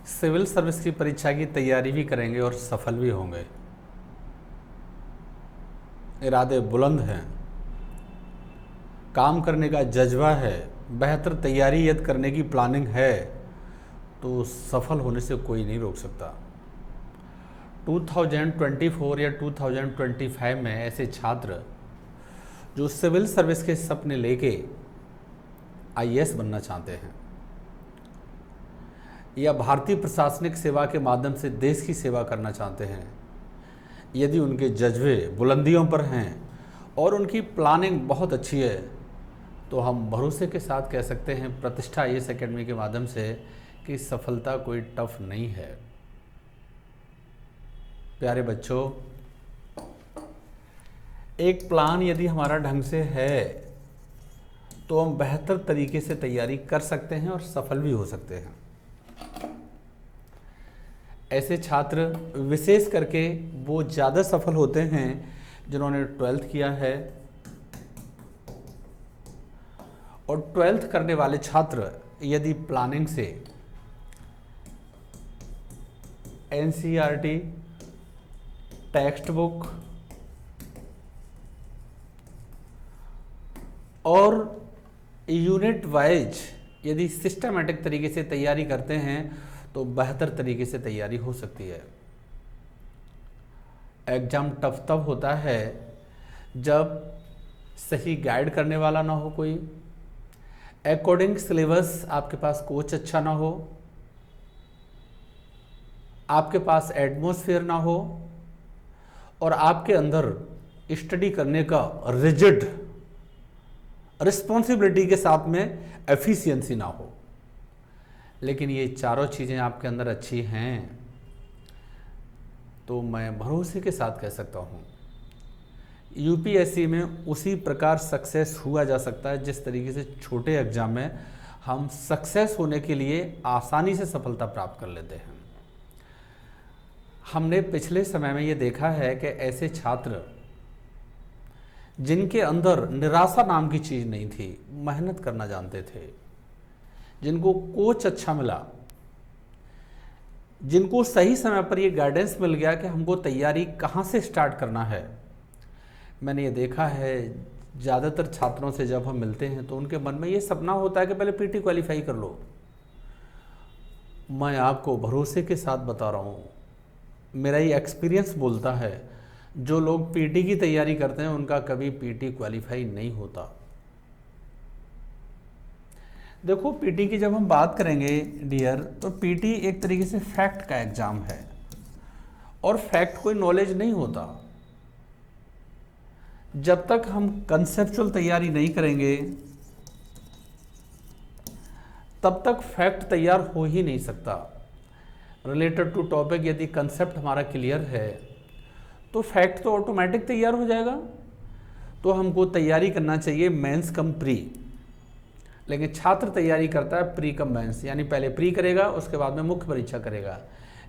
Civil service की परीक्षा की तैयारी भी करेंगे और सफल भी होंगे। इरादे बुलंद हैं, काम करने का जज्बा है, बेहतर तैयारी यदि करने की प्लानिंग है तो सफल होने से कोई नहीं रोक सकता। 2024 या 2025 में ऐसे छात्र जो सिविल सर्विस के सपने लेके आईएएस बनना चाहते हैं या भारतीय प्रशासनिक सेवा के माध्यम से देश की सेवा करना चाहते हैं, यदि उनके जज्बे बुलंदियों पर हैं और उनकी प्लानिंग बहुत अच्छी है तो हम भरोसे के साथ कह सकते हैं प्रतिष्ठा आईएएस एकेडमी के माध्यम से कि सफलता कोई टफ नहीं है। प्यारे बच्चों, एक प्लान यदि हमारा ढंग से है तो हम बेहतर तरीके से तैयारी कर सकते हैं और सफल भी हो सकते हैं। ऐसे छात्र विशेष करके वो ज़्यादा सफल होते हैं जिन्होंने 12th किया है, और 12th करने वाले छात्र यदि प्लानिंग से एनसीईआरटी टेक्स्ट बुक और यूनिट वाइज यदि सिस्टमेटिक तरीके से तैयारी करते हैं तो बेहतर तरीके से तैयारी हो सकती है। एग्ज़ाम टफ तब होता है जब सही गाइड करने वाला ना हो, कोई अकॉर्डिंग सिलेबस आपके पास कोच अच्छा ना हो, आपके पास एटमॉस्फेयर ना हो और आपके अंदर स्टडी करने का रिजिड रिस्पॉन्सिबिलिटी के साथ में एफिशिएंसी ना हो। लेकिन ये चारों चीज़ें आपके अंदर अच्छी हैं तो मैं भरोसे के साथ कह सकता हूँ यूपीएससी में उसी प्रकार सक्सेस हुआ जा सकता है जिस तरीके से छोटे एग्जाम में हम सक्सेस होने के लिए आसानी से सफलता प्राप्त कर लेते हैं। हमने पिछले समय में ये देखा है कि ऐसे छात्र जिनके अंदर निराशा नाम की चीज़ नहीं थी, मेहनत करना जानते थे, जिनको कोच अच्छा मिला, जिनको सही समय पर ये गाइडेंस मिल गया कि हमको तैयारी कहाँ से स्टार्ट करना है। मैंने ये देखा है ज़्यादातर छात्रों से जब हम मिलते हैं तो उनके मन में ये सपना होता है कि पहले पीटी क्वालिफाई कर लो। मैं आपको भरोसे के साथ बता रहा हूँ, मेरा ये एक्सपीरियंस बोलता है, जो लोग पीटी की तैयारी करते हैं उनका कभी पीटी क्वालिफाई नहीं होता। देखो, पीटी की जब हम बात करेंगे डियर, तो पीटी एक तरीके से फैक्ट का एग्जाम है और फैक्ट कोई नॉलेज नहीं होता। जब तक हम कंसेप्चुअल तैयारी नहीं करेंगे तब तक फैक्ट तैयार हो ही नहीं सकता। रिलेटेड टू टॉपिक यदि कंसेप्ट हमारा क्लियर है तो फैक्ट तो ऑटोमेटिक तैयार हो जाएगा। तो हमको तैयारी करना चाहिए मेंस कम प्री, लेकिन छात्र तैयारी करता है प्री कम मेंस, यानी पहले प्री करेगा उसके बाद में मुख्य परीक्षा करेगा।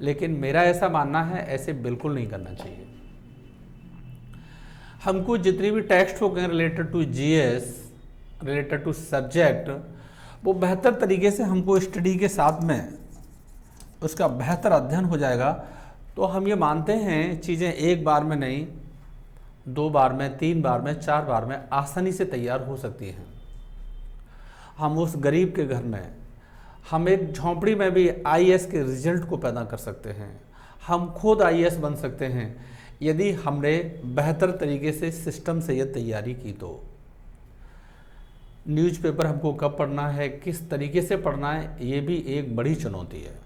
लेकिन मेरा ऐसा मानना है ऐसे बिल्कुल नहीं करना चाहिए। हमको जितनी भी टेक्स्ट बुक हैं related to GS, related to subject, वो बेहतर तरीके से हमको स्टडी के साथ में उसका बेहतर अध्ययन हो जाएगा। तो हम ये मानते हैं चीज़ें एक बार में नहीं, 2 बार में, 3 बार में, 4 बार में आसानी से तैयार हो सकती हैं। हम उस गरीब के घर में, हम एक झोंपड़ी में भी आईएएस के रिजल्ट को पैदा कर सकते हैं। हम खुद आईएएस बन सकते हैं यदि हमने बेहतर तरीके से सिस्टम से यह तैयारी की। तो न्यूज़पेपर हमको कब पढ़ना है, किस तरीके से पढ़ना है, ये भी एक बड़ी चुनौती है।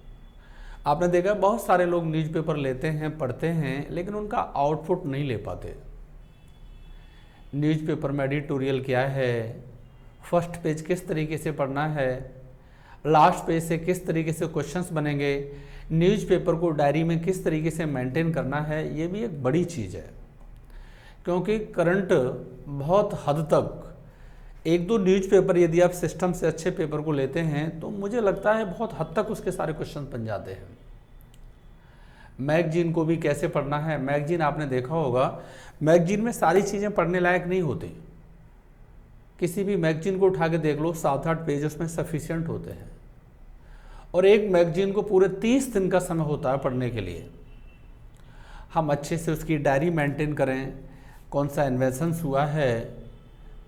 आपने देखा बहुत सारे लोग न्यूज़पेपर लेते हैं, पढ़ते हैं, लेकिन उनका आउटपुट नहीं ले पाते। न्यूज़पेपर में एडिटोरियल क्या है, फर्स्ट पेज किस तरीके से पढ़ना है, लास्ट पेज से किस तरीके से क्वेश्चंस बनेंगे, न्यूज़पेपर को डायरी में किस तरीके से मेंटेन करना है, ये भी एक बड़ी चीज़ है। क्योंकि करंट बहुत हद तक 1-2 न्यूज़पेपर यदि आप सिस्टम से अच्छे पेपर को लेते हैं तो मुझे लगता है बहुत हद तक उसके सारे क्वेश्चन बन जाते हैं। मैगजीन को भी कैसे पढ़ना है, मैगजीन आपने देखा होगा, मैगजीन में सारी चीज़ें पढ़ने लायक नहीं होती। किसी भी मैगजीन को उठा के देख लो, 7-8 पेज उसमें सफिशिएंट होते हैं और एक मैगजीन को पूरे 30 दिन का समय होता है पढ़ने के लिए। हम अच्छे से उसकी डायरी मेंटेन करें, कौन सा इन्वेंशंस हुआ है,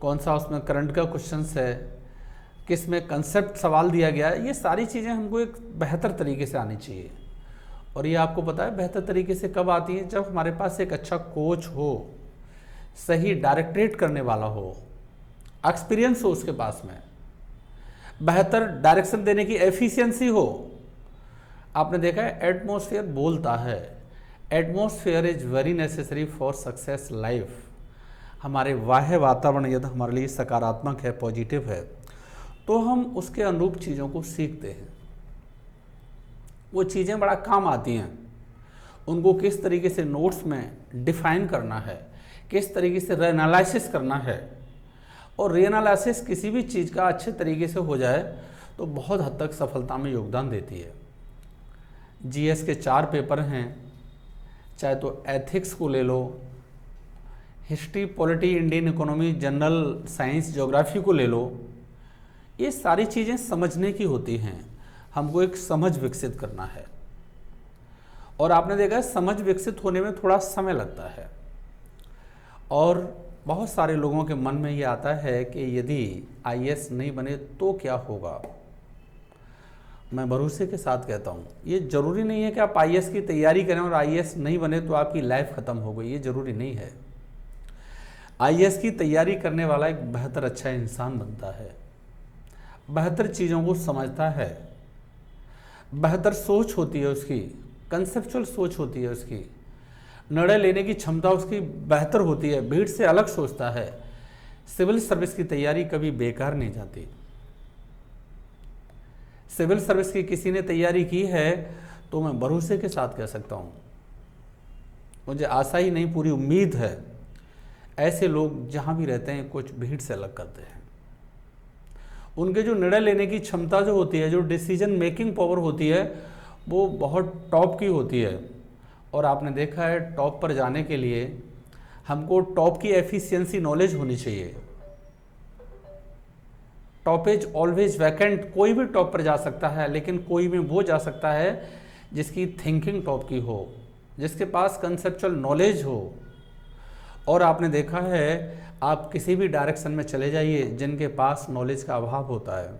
कौन सा उसमें करंट का क्वेश्चंस है, किस में कंसेप्ट सवाल दिया गया है, ये सारी चीज़ें हमको एक बेहतर तरीके से आनी चाहिए। और ये आपको पता है बेहतर तरीके से कब आती है? जब हमारे पास एक अच्छा कोच हो, सही डायरेक्टरेट करने वाला हो, एक्सपीरियंस हो उसके पास में, बेहतर डायरेक्शन देने की एफिशिएंसी हो। आपने देखा है एटमॉस्फेयर बोलता है, atmosphere is very necessary for success life. हमारे बाह्य वातावरण यदि हमारे लिए सकारात्मक है, पॉजिटिव है, तो हम उसके अनुरूप चीज़ों को सीखते हैं। वो चीज़ें बड़ा काम आती हैं। उनको किस तरीके से नोट्स में डिफाइन करना है, किस तरीके से रीएनालिसिस करना है, और रीएनालिसिस किसी भी चीज़ का अच्छे तरीके से हो जाए तो बहुत हद तक सफलता में योगदान देती है। जीएस के 4 पेपर हैं, चाहे तो एथिक्स को ले लो, history, polity, Indian economy, general science, geography को ले लो। ये सारी चीज़ें समझने की होती हैं, हमको एक समझ विकसित करना है। और आपने देखा है समझ विकसित होने में थोड़ा समय लगता है, और बहुत सारे लोगों के मन में ये आता है कि यदि आईएएस नहीं बने तो क्या होगा। मैं भरोसे के साथ कहता हूँ, ये ज़रूरी नहीं है कि आप आईएएस की तैयारी करें और आईएएस नहीं बने तो आपकी लाइफ ख़त्म हो गई, ये ज़रूरी नहीं है। आईएएस की तैयारी करने वाला एक बेहतर अच्छा इंसान बनता है, बेहतर चीज़ों को समझता है, बेहतर सोच होती है उसकी, कंसेप्चुअल सोच होती है उसकी, निर्णय लेने की क्षमता उसकी बेहतर होती है, भीड़ से अलग सोचता है। सिविल सर्विस की तैयारी कभी बेकार नहीं जाती। सिविल सर्विस की किसी ने तैयारी की है तो मैं भरोसे के साथ कह सकता हूँ, मुझे आशा ही नहीं पूरी उम्मीद है, ऐसे लोग जहाँ भी रहते हैं कुछ भीड़ से अलग करते हैं। उनके जो निर्णय लेने की क्षमता जो होती है, जो डिसीजन मेकिंग पावर होती है, वो बहुत टॉप की होती है। और आपने देखा है टॉप पर जाने के लिए हमको टॉप की एफिशिएंसी नॉलेज होनी चाहिए। टॉप इज ऑलवेज वैकेंट, कोई भी टॉप पर जा सकता है, लेकिन कोई भी वो जा सकता है जिसकी थिंकिंग टॉप की हो, जिसके पास कंसेप्चुअल नॉलेज हो। और आपने देखा है आप किसी भी डायरेक्शन में चले जाइए, जिनके पास नॉलेज का अभाव होता है,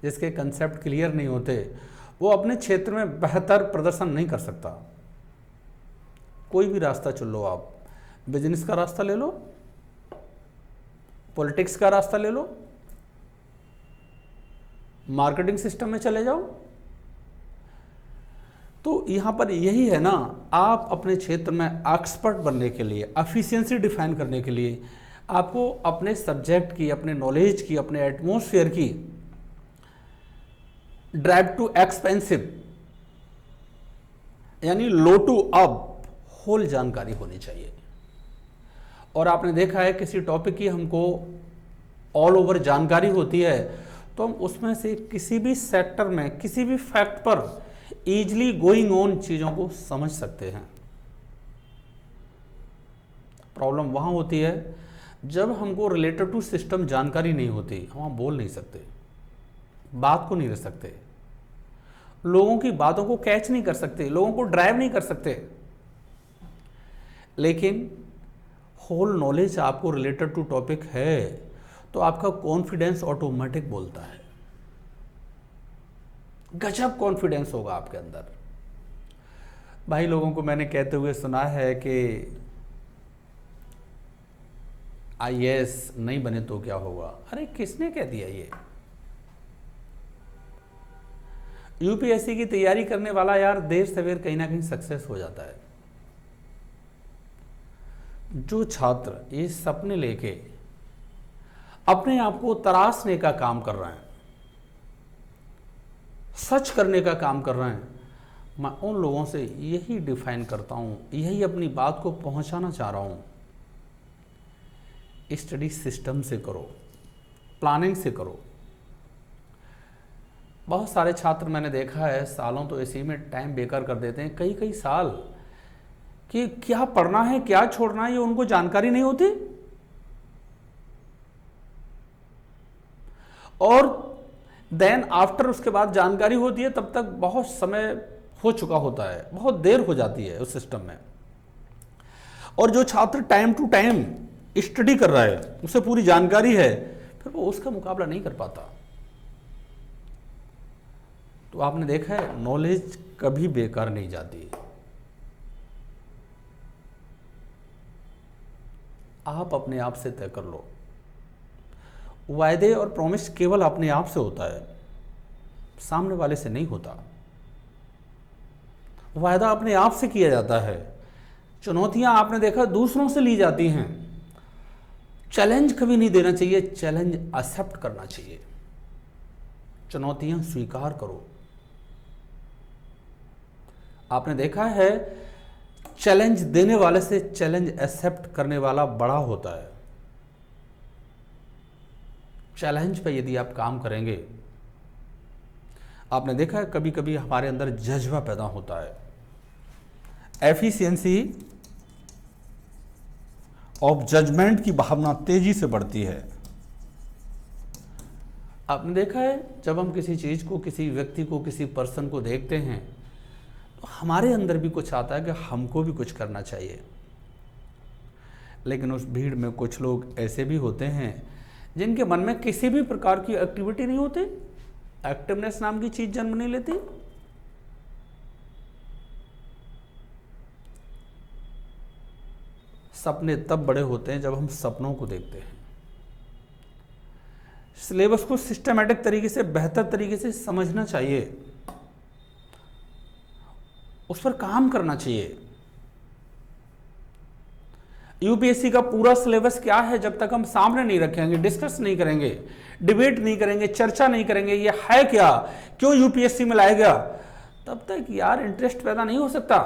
जिसके कंसेप्ट क्लियर नहीं होते, वो अपने क्षेत्र में बेहतर प्रदर्शन नहीं कर सकता। कोई भी रास्ता चुन लो, आप बिजनेस का रास्ता ले लो, पॉलिटिक्स का रास्ता ले लो, मार्केटिंग सिस्टम में चले जाओ, तो यहाँ पर यही है ना, आप अपने क्षेत्र में एक्सपर्ट बनने के लिए, एफिशिएंसी डिफाइन करने के लिए आपको अपने सब्जेक्ट की, अपने नॉलेज की, अपने एटमॉस्फेयर की ड्राइव टू एक्सपेंसिव यानी लो टू अप होल जानकारी होनी चाहिए। और आपने देखा है किसी टॉपिक की हमको ऑल ओवर जानकारी होती है तो हम उसमें से किसी भी सेक्टर में, किसी भी फैक्ट पर इजीली गोइंग ऑन चीज़ों को समझ सकते हैं। प्रॉब्लम वहाँ होती है जब हमको रिलेटेड टू सिस्टम जानकारी नहीं होती, हम बोल नहीं सकते, बात को नहीं रख सकते, लोगों की बातों को कैच नहीं कर सकते, लोगों को ड्राइव नहीं कर सकते। लेकिन होल नॉलेज आपको रिलेटेड टू टॉपिक है तो आपका कॉन्फिडेंस ऑटोमेटिक बोलता है, गजब कॉन्फिडेंस होगा आपके अंदर। भाई लोगों को मैंने कहते हुए सुना है कि आईएएस नहीं बने तो क्या होगा। अरे किसने कह दिया ये? यूपीएससी की तैयारी करने वाला यार देर सवेर कहीं ना कहीं सक्सेस हो जाता है। जो छात्र ये सपने लेके अपने आप को तराशने का काम कर रहे हैं, सच करने का काम कर रहे हैं, मैं उन लोगों से यही डिफाइन करता हूं, यही अपनी बात को पहुंचाना चाह रहा हूं, स्टडी सिस्टम से करो, प्लानिंग से करो। बहुत सारे छात्र मैंने देखा है सालों तो इसी में टाइम बेकार कर देते हैं, कई कई साल, कि क्या पढ़ना है क्या छोड़ना है ये उनको जानकारी नहीं होती। और देन आफ्टर उसके बाद जानकारी होती है, तब तक बहुत समय हो चुका होता है, बहुत देर हो जाती है उस सिस्टम में। और जो छात्र टाइम टू टाइम स्टडी कर रहा है, उसे पूरी जानकारी है, फिर वो उसका मुकाबला नहीं कर पाता। तो आपने देखा है नॉलेज कभी बेकार नहीं जाती। आप अपने आप से तय कर लो। वायदे और प्रॉमिस केवल अपने आप से होता है, सामने वाले से नहीं होता। वायदा अपने आप से किया जाता है। चुनौतियां आपने देखा दूसरों से ली जाती हैं। चैलेंज कभी नहीं देना चाहिए, चैलेंज एक्सेप्ट करना चाहिए। चुनौतियां स्वीकार करो। आपने देखा है चैलेंज देने वाले से चैलेंज एक्सेप्ट करने वाला बड़ा होता है। चैलेंज पे यदि आप काम करेंगे, आपने देखा है कभी कभी हमारे अंदर जज्बा पैदा होता है, एफिशिएंसी ऑफ जजमेंट की भावना तेजी से बढ़ती है। आपने देखा है जब हम किसी चीज को, किसी व्यक्ति को, किसी पर्सन को देखते हैं तो हमारे अंदर भी कुछ आता है कि हमको भी कुछ करना चाहिए। लेकिन उस भीड़ में कुछ लोग ऐसे भी होते हैं जिनके मन में किसी भी प्रकार की एक्टिविटी नहीं होती, एक्टिवनेस नाम की चीज जन्म नहीं लेती। सपने तब बड़े होते हैं जब हम सपनों को देखते हैं। सिलेबस को सिस्टमैटिक तरीके से, बेहतर तरीके से समझना चाहिए, उस पर काम करना चाहिए। यूपीएससी का पूरा सिलेबस क्या है, जब तक हम सामने नहीं रखेंगे, डिस्कस नहीं करेंगे, डिबेट नहीं करेंगे, चर्चा नहीं करेंगे, ये है क्या, क्यों यूपीएससी में लाया गया, तब तक यार इंटरेस्ट पैदा नहीं हो सकता।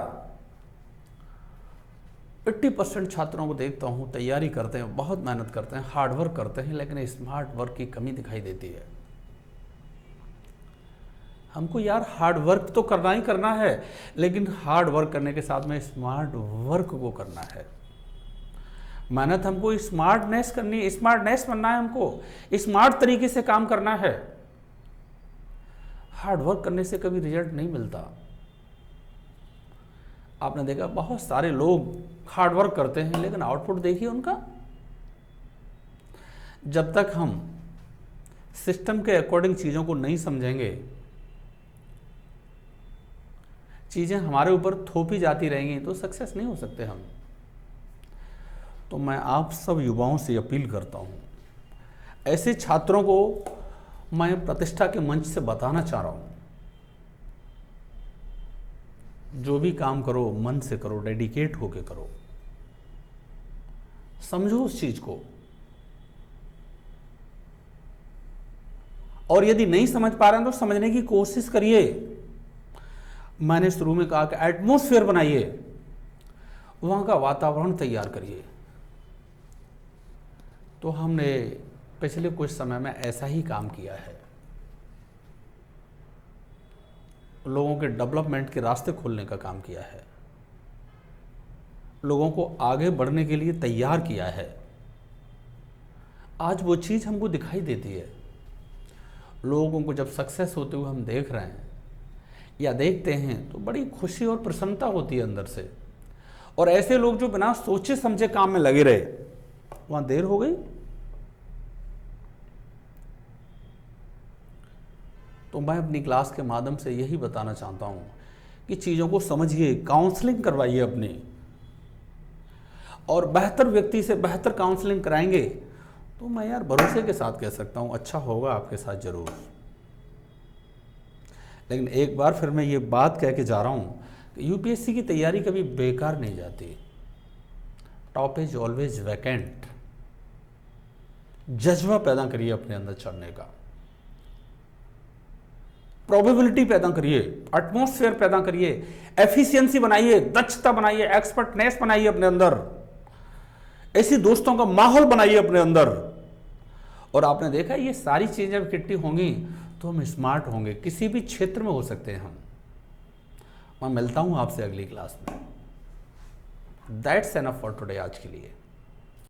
80% छात्रों को देखता हूं तैयारी करते हैं, बहुत मेहनत करते हैं, हार्ड वर्क करते हैं, लेकिन स्मार्ट वर्क की कमी दिखाई देती है। हमको यार हार्ड वर्क तो करना ही करना है, लेकिन हार्ड वर्क करने के साथ में स्मार्ट वर्क को करना है। मेहनत हमको स्मार्टनेस करनी है, स्मार्टनेस बनना है, हमको स्मार्ट तरीके से काम करना है। हार्ड वर्क करने से कभी रिजल्ट नहीं मिलता। आपने देखा बहुत सारे लोग हार्ड वर्क करते हैं, लेकिन आउटपुट देखिए उनका। जब तक हम सिस्टम के अकॉर्डिंग चीजों को नहीं समझेंगे, चीजें हमारे ऊपर थोपी जाती रहेंगी, तो सक्सेस नहीं हो सकते हम। तो मैं आप सब युवाओं से अपील करता हूं, ऐसे छात्रों को मैं प्रतिष्ठा के मंच से बताना चाह रहा हूं, जो भी काम करो मन से करो, डेडिकेट होके करो, समझो उस चीज को। और यदि नहीं समझ पा रहे हैं तो समझने की कोशिश करिए। मैंने शुरू में कहा कि एटमॉस्फेयर बनाइए, वहां का वातावरण तैयार करिए। तो हमने पिछले कुछ समय में ऐसा ही काम किया है। लोगों के डेवलपमेंट के रास्ते खोलने का काम किया है, लोगों को आगे बढ़ने के लिए तैयार किया है। आज वो चीज़ हमको दिखाई देती है। लोगों को जब सक्सेस होते हुए हम देख रहे हैं या देखते हैं तो बड़ी खुशी और प्रसन्नता होती है अंदर से। और ऐसे लोग जो बिना सोचे समझे काम में लगे रहे, वहां देर हो गई। तो मैं अपनी क्लास के माध्यम से यही बताना चाहता हूं कि चीज़ों को समझिए, काउंसलिंग करवाइए अपनी, और बेहतर व्यक्ति से बेहतर काउंसलिंग कराएंगे तो मैं यार भरोसे के साथ कह सकता हूं अच्छा होगा आपके साथ जरूर। लेकिन एक बार फिर मैं ये बात कह के जा रहा हूं कि यूपीएससी की तैयारी कभी बेकार नहीं जाती। Top is always vacant. जज्बा पैदा करिए अपने अंदर चढ़ने का, प्रोबेबिलिटी पैदा करिए, एटमॉस्फेयर पैदा करिए, एफिशिएंसी बनाइए, दक्षता बनाइए, एक्सपर्टनेस बनाइए अपने अंदर, ऐसी दोस्तों का माहौल बनाइए अपने अंदर। और आपने देखा ये सारी चीजें जब इकट्ठी होंगी तो हम स्मार्ट होंगे, किसी भी क्षेत्र में हो सकते हैं हम। मैं मिलता हूं आपसे अगली क्लास में। दैट्स एनफ फॉर टुडे, आज के लिए।